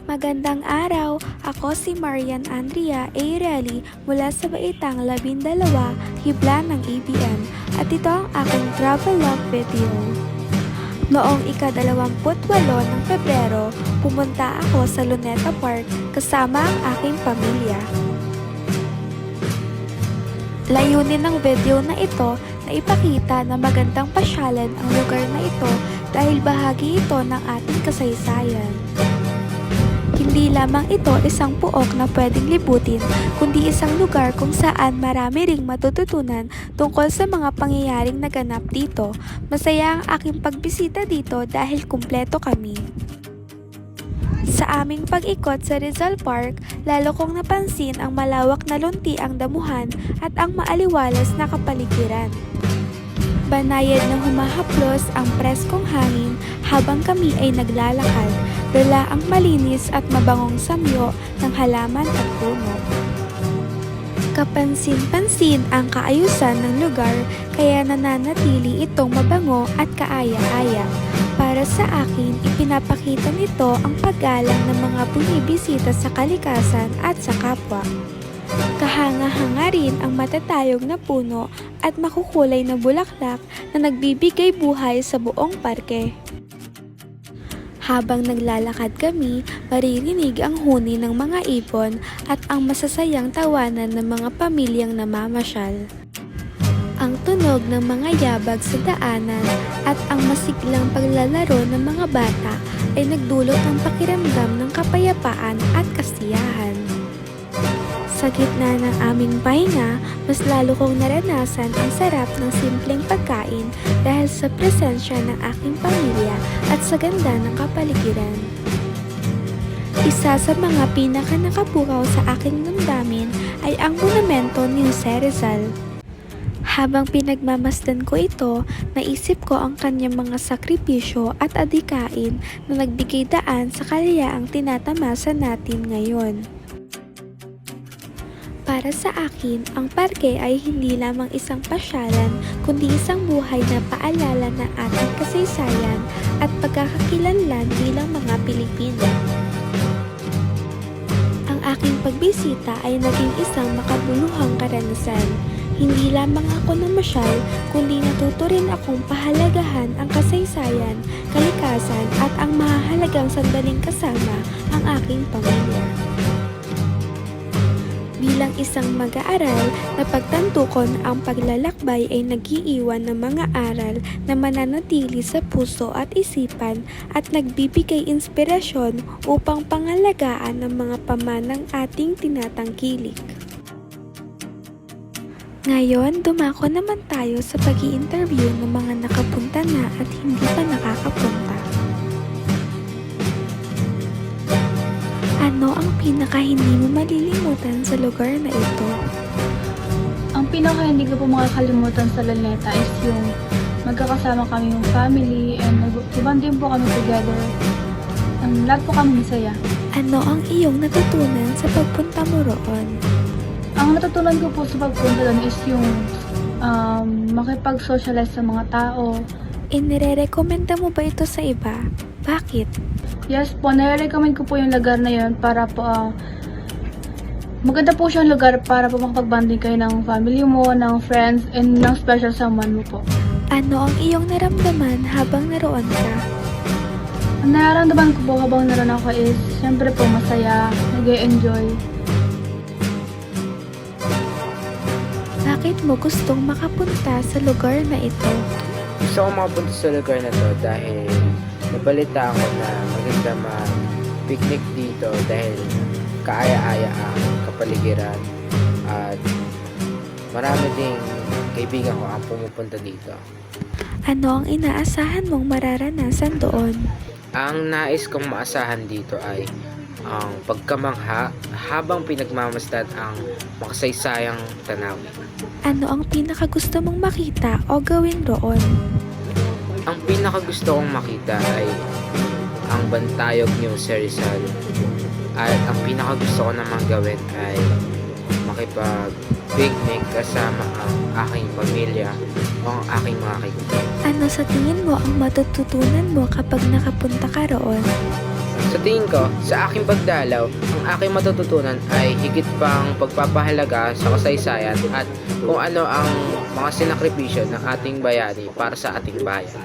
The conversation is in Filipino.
Magandang araw! Ako si Marian Andrea A. Rally mula sa Baitang 12, Hibla ng ABM at ito ang aking travel log video. Noong ika-28 ng Pebrero, pumunta ako sa Luneta Park kasama ang aking pamilya. Layunin ng video na ito na ipakita na magandang pasyalan ang lugar na ito dahil bahagi ito ng ating kasaysayan. Hindi lamang ito isang puok na pwedeng libutin, kundi isang lugar kung saan marami ring matututunan tungkol sa mga pangyayaring naganap dito. Masaya ang aking pagbisita dito dahil kumpleto kami. Sa aming pag-ikot sa Rizal Park, lalo kong napansin ang malawak na luntiang damuhan at ang maaliwalas na kapaligiran. Banayad na humahaplos ang preskong hangin habang kami ay naglalakad, dala ang malinis at mabangong samyo ng halaman at puno. Kapansin-pansin ang kaayusan ng lugar kaya nananatili itong mabango at kaaya-aya. Para sa akin, ipinapakita nito ang paggalang ng mga bumibisita sa kalikasan at sa kapwa. Kahanga-hanga rin ang matatayog na puno at makukulay na bulaklak na nagbibigay buhay sa buong parke. Habang naglalakad kami, maririnig ang huni ng mga ibon at ang masasayang tawanan ng mga pamilyang namamasyal. Ang tunog ng mga yabag sa daanan at ang masiglang paglalaro ng mga bata ay nagdulot ng pakiramdam ng kapayapaan at kasiyahan. Sa gitna ng aming pahinga, mas lalo kong naranasan ang sarap ng simpleng pagkain dahil sa presensya ng aking pamilya at sa ganda ng kapaligiran. Isa sa mga pinaka-nakapukaw sa aking damdamin ay ang monumento ni Jose Rizal. Habang pinagmamasdan ko ito, naisip ko ang kanyang mga sakripisyo at adikain na nagbigay daan sa kalayaang tinatamasa natin ngayon. Para sa akin, ang parke ay hindi lamang isang pasyalan, kundi isang buhay na paalala ng ating kasaysayan at pagkakakilanlan bilang mga Pilipino. Ang aking pagbisita ay naging isang makabuluhang karanasan. Hindi lamang ako namasyal, kundi natuto rin akong pahalagahan ang kasaysayan, kalikasan at ang mahahalagang sandaling kasama ang aking pamilya. Bilang isang mag-aaral, napagtanto ko na ang paglalakbay ay nag-iiwan ng mga aral na mananatili sa puso at isipan at nagbibigay inspirasyon upang pangalagaan ang mga pamanang ating tinatangkilik. Ngayon, dumako naman tayo sa pag-i-interview ng mga nakapunta na at hindi pa nakakapunta. Ano ang pinaka hindi mo malilimutan sa lugar na ito? Ang pinaka hindi ko po makakalimutan sa Luneta is yung magkakasama kami yung family and nag-bonding po kami together. Lahat po kami masaya. Ano ang iyong natutunan sa pagpunta mo roon? Ang natutunan ko po sa pagpunta doon is yung makipag-socialize sa mga tao. Inire-recommenda mo ba ito sa iba? Bakit? Yes po, nare-recommend ko po yung lugar na yun para po maganda po siyang lugar para po makapag-bonding kayo ng family mo, ng friends, and ng special someone mo po. Ano ang iyong naramdaman habang naroon ka? Ang nararamdaman ko po habang naroon ako is syempre po masaya, nag-e-enjoy. Bakit mo gustong makapunta sa lugar na ito? Gusto ko makapunta sa lugar na to dahil nabalita ako na maganda mag-picnic dito dahil kaaya-aya ang kapaligiran at marami ding kaibigan ko ang pumupunta dito. Ano ang inaasahan mong mararanasan doon? Ang nais kong maasahan dito ay ang pagkamangha habang pinagmamasdan ang makasaysayang tanawin. Ano ang pinakagusto mong makita o gawin roon? Ang pinakagusto kong makita ay ang bantayog ni Jose Rizal. At ang pinakagusto ko naman gawin ay picnic kasama ang aking pamilya o ang aking mga kaibigan. Ano sa tingin mo ang matututunan mo kapag nakapunta ka roon? Sa tingin ko, sa aking pagdalaw, ang aking matututunan ay higit pang pagpapahalaga sa kasaysayan at kung ano ang mga sinakripisyo ng ating bayani para sa ating bayan.